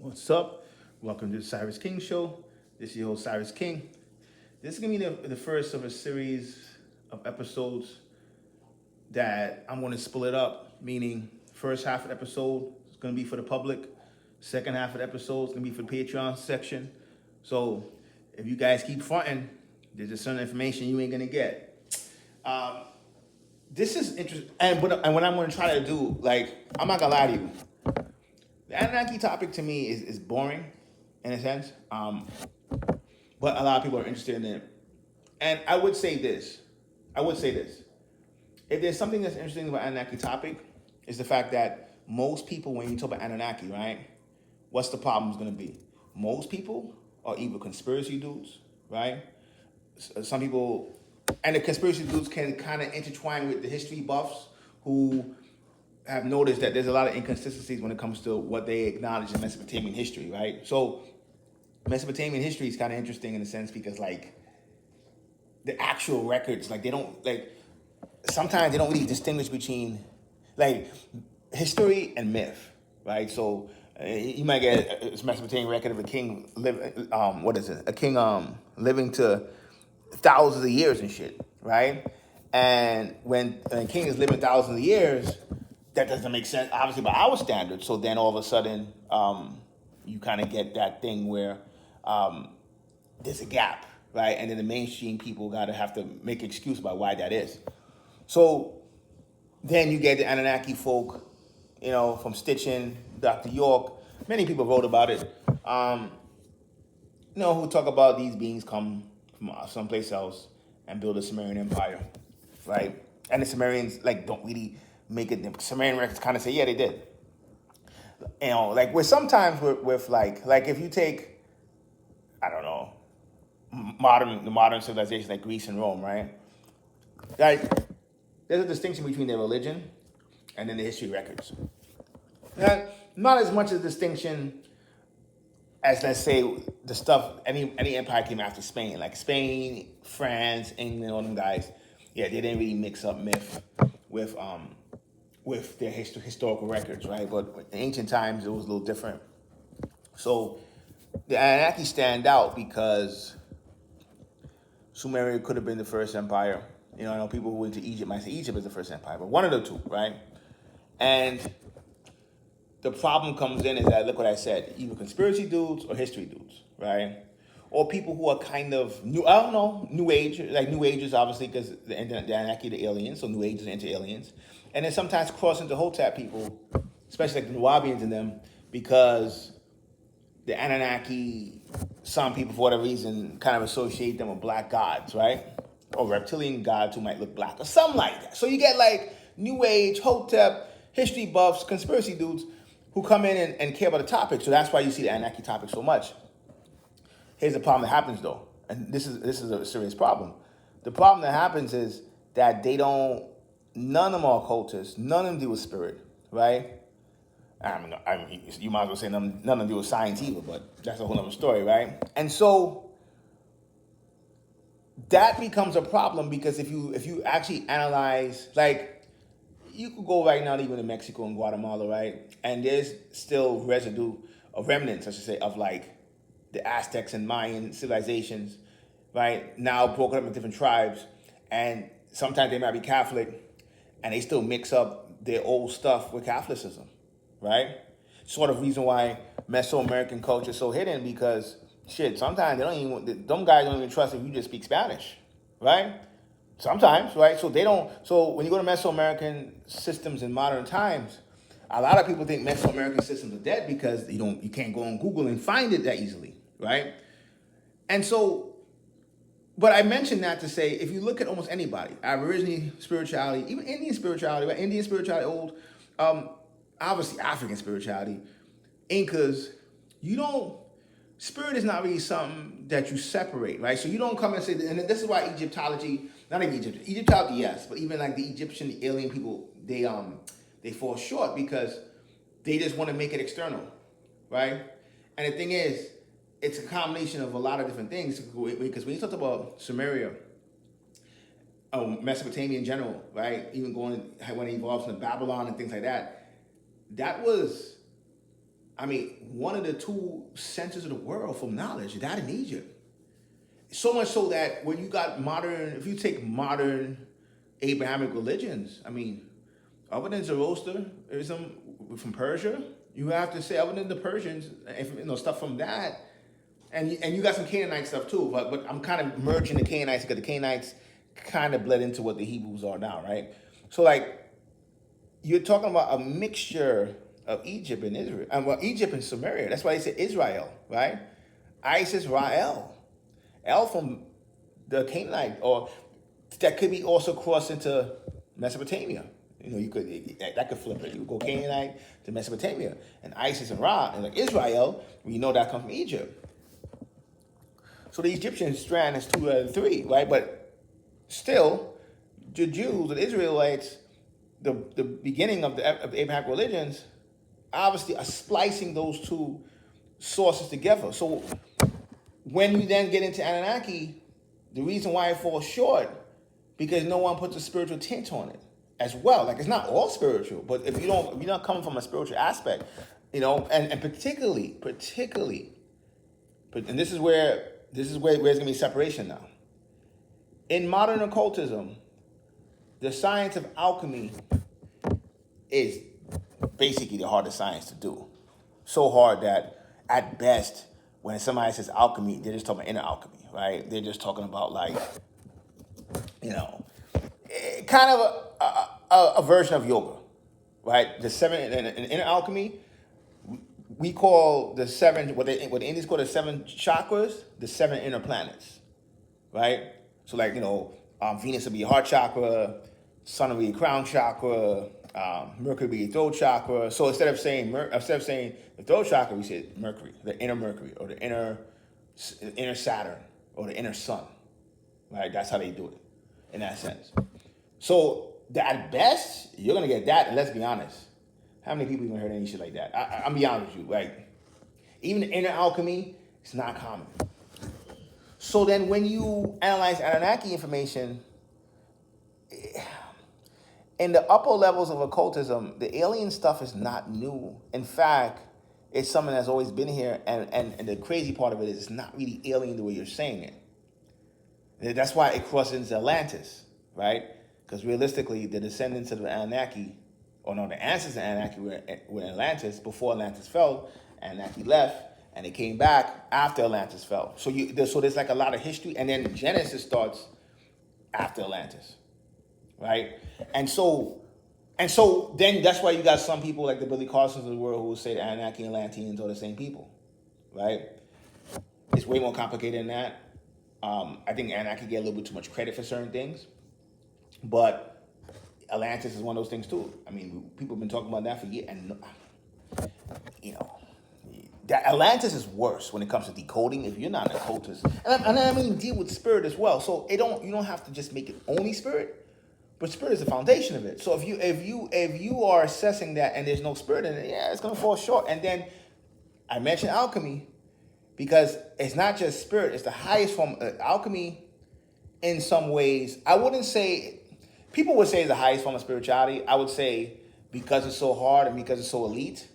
What's up? Welcome to the Cyrus King Show. This is your host, Cyrus King. This is going to be the first of a series of episodes that I'm going to split up, meaning first half of the episode is going to be for the public. Second half of the episode is going to be for the Patreon section. So if you guys keep fronting, there's just certain information you ain't going to get. This is interesting. And what I'm going to try to do, like, I'm not going to lie to you. The Anunnaki topic to me is boring in a sense, but a lot of people are interested in it. And I would say this. If there's something that's interesting about Anunnaki topic, is the fact that most people, when you talk about Anunnaki, right, what's the problem is going to be? Most people are either conspiracy dudes, right? Some people, and the conspiracy dudes can kind of intertwine with the history buffs who have noticed that there's a lot of inconsistencies when it comes to what they acknowledge in Mesopotamian history, right? So Mesopotamian history is kind of interesting in a sense because, like, the actual records, like, they don't, like, sometimes they don't really distinguish between, like, history and myth, right? So you might get a Mesopotamian record of a king living, a king living to thousands of years and shit, right? And when a king is living thousands of years, that doesn't make sense, obviously, by our standards. So then all of a sudden, you kind of get that thing where there's a gap, right? And then the mainstream people gotta have to make an excuse about why that is. So then you get the Anunnaki folk, from Stitchin, Dr. York. Many people wrote about it, who talk about these beings come from someplace else and build a Sumerian empire, right? And the Sumerians, like, don't really make it. The Sumerian records kind of say, yeah, they did. Like, with sometimes with like if you take, I don't know, the modern civilizations like Greece and Rome, right? Like, there's a distinction between their religion and then the history records. And not as much a distinction as, let's say, the stuff any empire came after Spain, like Spain, France, England, all them guys. Yeah, they didn't really mix up myth with their historical records, right? But in ancient times, it was a little different. So the Anunnaki stand out because Sumeria could have been the first empire. I know people who went to Egypt might say Egypt is the first empire, but one of the two, right? And the problem comes in is that, look what I said, either conspiracy dudes or history dudes, right? Or people who are kind of new age, like new agers, obviously, because the Anunnaki, the aliens, so new agers are into aliens. And then sometimes cross into Hotep people, especially like the Nubians in them, because the Anunnaki, some people, for whatever reason, kind of associate them with black gods, right? Or reptilian gods who might look black, or something like that. So you get, like, new age, Hotep, history buffs, conspiracy dudes who come in and care about the topic. So that's why you see the Anunnaki topic so much. Here's the problem that happens, though, and this is a serious problem. The problem that happens is that none of them are occultists, none of them deal with spirit, right? I mean, you might as well say none of them deal with science either, but that's a whole other story, right? And so that becomes a problem because if you actually analyze, like, you could go right now even to Mexico and Guatemala, right? And there's still remnants, I should say, of, like, the Aztecs and Mayan civilizations, right? Now broken up into different tribes. And sometimes they might be Catholic and they still mix up their old stuff with Catholicism, right? Sort of reason why Mesoamerican culture is so hidden because, shit, sometimes them guys don't even trust if you just speak Spanish, right? Sometimes, right? So when you go to Mesoamerican systems in modern times, a lot of people think Mesoamerican systems are dead because you can't go on Google and find it that easily, right? And so, but I mentioned that to say, if you look at almost anybody, Aborigine spirituality, even Indian spirituality, right? Indian spirituality, old, obviously African spirituality, Incas, spirit is not really something that you separate, right? So you don't come and say, and this is why Egyptology, not even Egyptology, yes, but even like the Egyptian, the alien people, they fall short because they just want to make it external, right? And the thing is, it's a combination of a lot of different things because when you talk about Sumeria, Mesopotamia in general, right? Even when it evolves into Babylon and things like that, that was I mean, one of the two centers of the world for knowledge, that in Egypt. So much so that when you got modern, if you take modern Abrahamic religions, I mean, other than Zoroastrianism from Persia, you have to say other than the Persians, stuff from that, and you got some Canaanite stuff too. But I'm kind of merging the Canaanites because the Canaanites kind of bled into what the Hebrews are now, right? So like you're talking about a mixture of Egypt and Israel, well, Egypt and Samaria. That's why they say Israel, right? Isis Rael, El from the Canaanite, or that could be also crossed into Mesopotamia. You could that could flip it. You go Canaanite to Mesopotamia, and Isis and Ra, and like Israel, we know that comes from Egypt. So the Egyptian strand is 2 out of 3, right? But still, the Jews, the Israelites, the beginning of the Abrahamic religions, obviously are splicing those two sources together. So when you then get into Anunnaki, the reason why it falls short, because no one puts a spiritual tint on it as well. Like, it's not all spiritual, but if you're not coming from a spiritual aspect, and particularly, and this is where there's gonna be separation now. In modern occultism, the science of alchemy is basically the hardest science to do. So hard that at best, when somebody says alchemy, they're just talking about inner alchemy, right? They're just talking about like, kind of a version of yoga, right? The 7 in inner alchemy, we call the 7, what the Indians call the 7 chakras, the 7 inner planets, right? So like, Venus would be your heart chakra, Sun would be your crown chakra, Mercury would be your throat chakra. So instead of saying the throat chakra, we say Mercury, or the inner Saturn, or the inner Sun, right? That's how they do it, in that sense. So at best, you're gonna get that, and let's be honest, how many people even heard any shit like that? I'm be honest with you, like, even the inner alchemy, it's not common. So then when you analyze Anunnaki information, in the upper levels of occultism, the alien stuff is not new. In fact, it's something that's always been here, and the crazy part of it is it's not really alien the way you're saying it. That's why it crosses into Atlantis, right? Because realistically, the descendants of the Anunnaki, the ancestors of Anunnaki were in Atlantis before Atlantis fell. Anunnaki left, and they came back after Atlantis fell. So there's like a lot of history, and then Genesis starts after Atlantis, right? And so then that's why you got some people like the Billy Carsons of the world who will say the Anunnaki and Atlanteans are the same people, right? It's way more complicated than that. I think Anunnaki get a little bit too much credit for certain things, but Atlantis is one of those things too. I mean, people have been talking about that for years, and that Atlantis is worse when it comes to decoding. If you're not an occultist, and I mean deal with spirit as well. So you don't have to just make it only spirit, but spirit is the foundation of it. So if you are assessing that and there's no spirit in it, yeah, it's gonna fall short. And then I mentioned alchemy because it's not just spirit; it's the highest form. Alchemy, in some ways, I wouldn't say. People would say it's the highest form of spirituality. I would say because it's so hard and because it's so elite,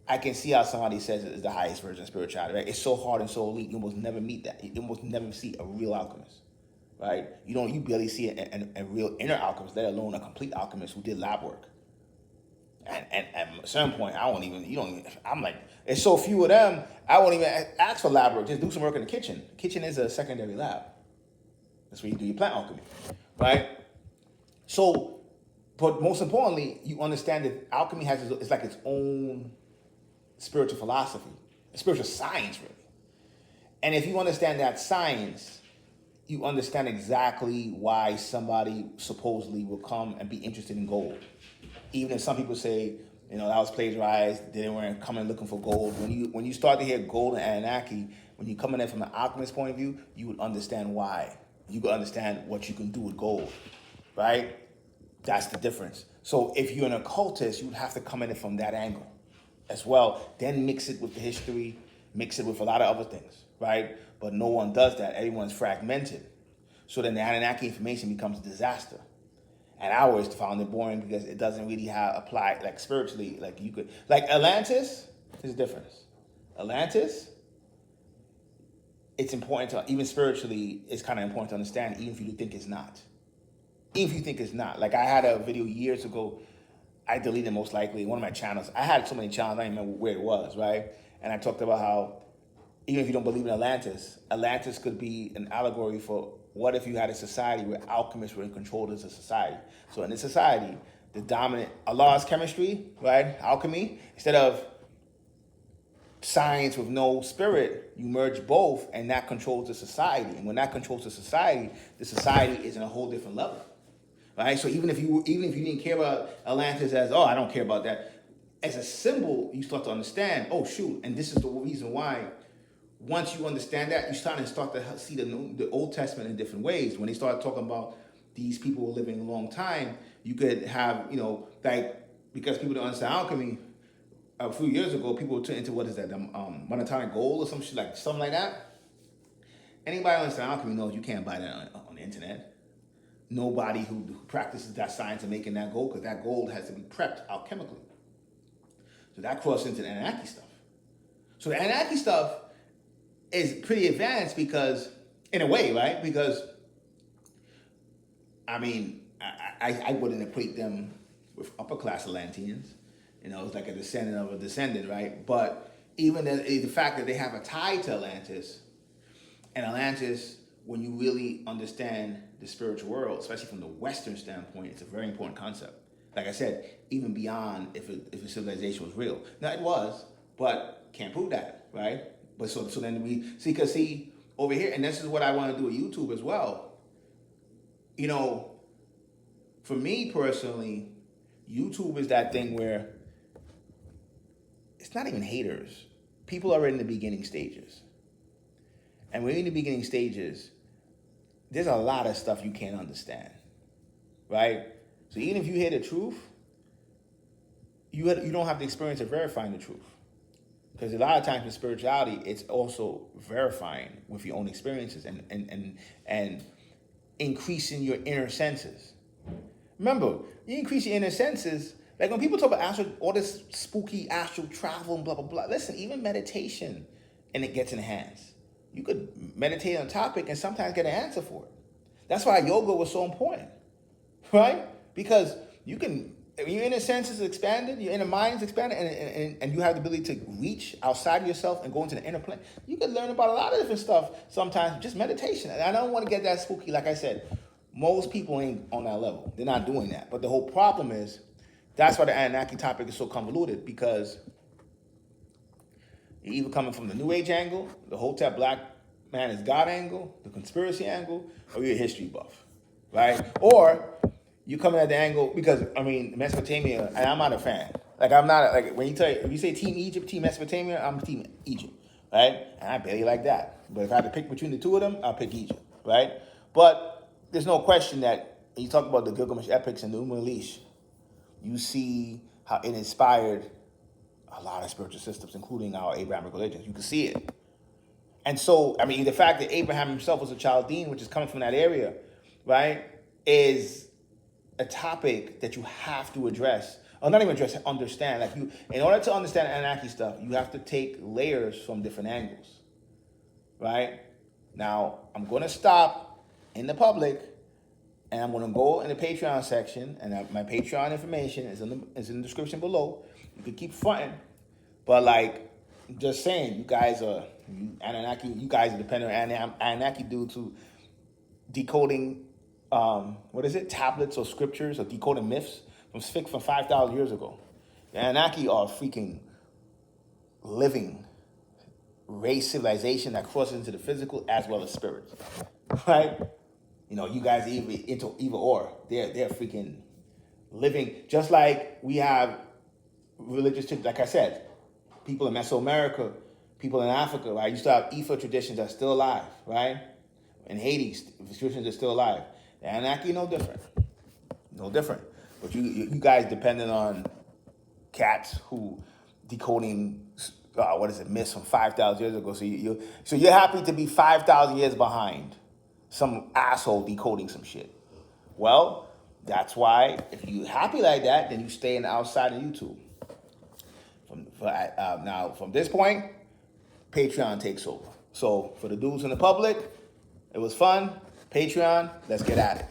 I can see how somebody says it is the highest version of spirituality, right? It's so hard and so elite, you almost never meet that. You almost never see a real alchemist, right? You barely see a real inner alchemist, let alone a complete alchemist who did lab work. And at a certain point, I'm like, it's so few of them, I won't even ask for lab work. Just do some work in the kitchen. The kitchen is a secondary lab. That's where you do your plant alchemy, right? So, but most importantly, you understand that alchemy it's like its own spiritual philosophy, spiritual science, really. And if you understand that science, you understand exactly why somebody supposedly will come and be interested in gold. Even if some people say, that was plagiarized, they weren't coming looking for gold. When you start to hear gold and Anunnaki, when you come in there from an alchemist point of view, you would understand why. You could understand what you can do with gold, right? That's the difference. So if you're an occultist, you would have to come in it from that angle as well. Then mix it with the history, mix it with a lot of other things, right? But no one does that. Everyone's fragmented. So then the Anunnaki information becomes a disaster. And I always found it boring because it doesn't really apply like spiritually. Like Atlantis, There's a difference. Atlantis, it's important to, even spiritually, it's kind of important to understand, even if you think it's not. Even if you think it's not. Like I had a video years ago, I deleted most likely, one of my channels. I had so many channels, I don't even remember where it was, right? And I talked about how, even if you don't believe in Atlantis, Atlantis could be an allegory for what if you had a society where alchemists were in control of the society. So in this society, the dominant, Allah's chemistry, right? Alchemy, instead of science with no spirit, you merge both, and that controls the society. And when that controls the society is in a whole different level, right? So even if you didn't care about Atlantis as, oh, I don't care about that, as a symbol, you start to understand, oh shoot, and this is the reason why. Once you understand that, you start to see the Old Testament in different ways. When they start talking about these people who are living a long time, you could have, like, because people don't understand alchemy, a few years ago, people were into, what is that, monotonic gold or some shit, like something like that. Anybody who understands alchemy knows you can't buy that on the internet. Nobody who practices that science of making that gold, because that gold has to be prepped alchemically. So that crosses into the Anunnaki stuff. So the Anunnaki stuff is pretty advanced because, in a way, right? Because, I mean, I wouldn't equate them with upper class Atlanteans. It's like a descendant of a descendant, right? But even the fact that they have a tie to Atlantis, and Atlantis, when you really understand the spiritual world, especially from the Western standpoint, it's a very important concept. Like I said, even beyond if a civilization was real. Now, it was, but can't prove that, right? But so then we see over here, and this is what I want to do with YouTube as well. For me personally, YouTube is that thing where it's not even haters. People are in the beginning stages. And when you're in the beginning stages, there's a lot of stuff you can't understand, right? So even if you hear the truth, you don't have the experience of verifying the truth. Because a lot of times with spirituality, it's also verifying with your own experiences and increasing your inner senses. Remember, you increase your inner senses. Like when people talk about astral, all this spooky astral travel and blah, blah, blah. Listen, even meditation, and it gets enhanced. You could meditate on a topic and sometimes get an answer for it. That's why yoga was so important, right? Because your inner senses is expanded, your inner mind is expanded, and you have the ability to reach outside of yourself and go into the inner plane. You can learn about a lot of different stuff sometimes, just meditation. And I don't want to get that spooky. Like I said, most people ain't on that level. They're not doing that. But the whole problem is, that's why the Anunnaki topic is so convoluted, because you're either coming from the New Age angle, the Hotep Black Man is God angle, the conspiracy angle, or you're a history buff, right? Or you coming at the angle because, Mesopotamia, and I'm not a fan. Like, I'm not, like, if you say Team Egypt, Team Mesopotamia, I'm Team Egypt, right? And I barely like that. But if I had to pick between the two of them, I'll pick Egypt, right? But there's no question that when you talk about the Gilgamesh epics and the Elish, you see how it inspired a lot of spiritual systems, including our Abrahamic religions. You can see it. And so, the fact that Abraham himself was a Chaldean, which is coming from that area, right, is a topic that you have to address, or not even address, understand. Like in order to understand Anunnaki stuff, you have to take layers from different angles, right? Now, I'm going to stop in the public, and I'm going to go in the Patreon section, and my Patreon information is in the description below. You can keep fronting, but like, just saying, you guys are Anunnaki. You guys are dependent on Anunnaki due to decoding, tablets or scriptures or decoding myths from 5,000 years ago. The Anunnaki are freaking living race civilization that crosses into the physical as well as spirits, right? You guys are into either or. They're freaking living, just like we have religious, like I said, people in Mesoamerica, people in Africa, right? You still have Ifa traditions that are still alive, right? In Haiti, traditions are still alive. The Anunnaki, no different. No different. But you guys dependent on cats who decoding, myths from 5,000 years ago. So you're happy to be 5,000 years behind some asshole decoding some shit. Well, that's why if you're happy like that, then you stay outside of YouTube. Now, from this point, Patreon takes over. So for the dudes in the public, it was fun. Patreon, let's get at it.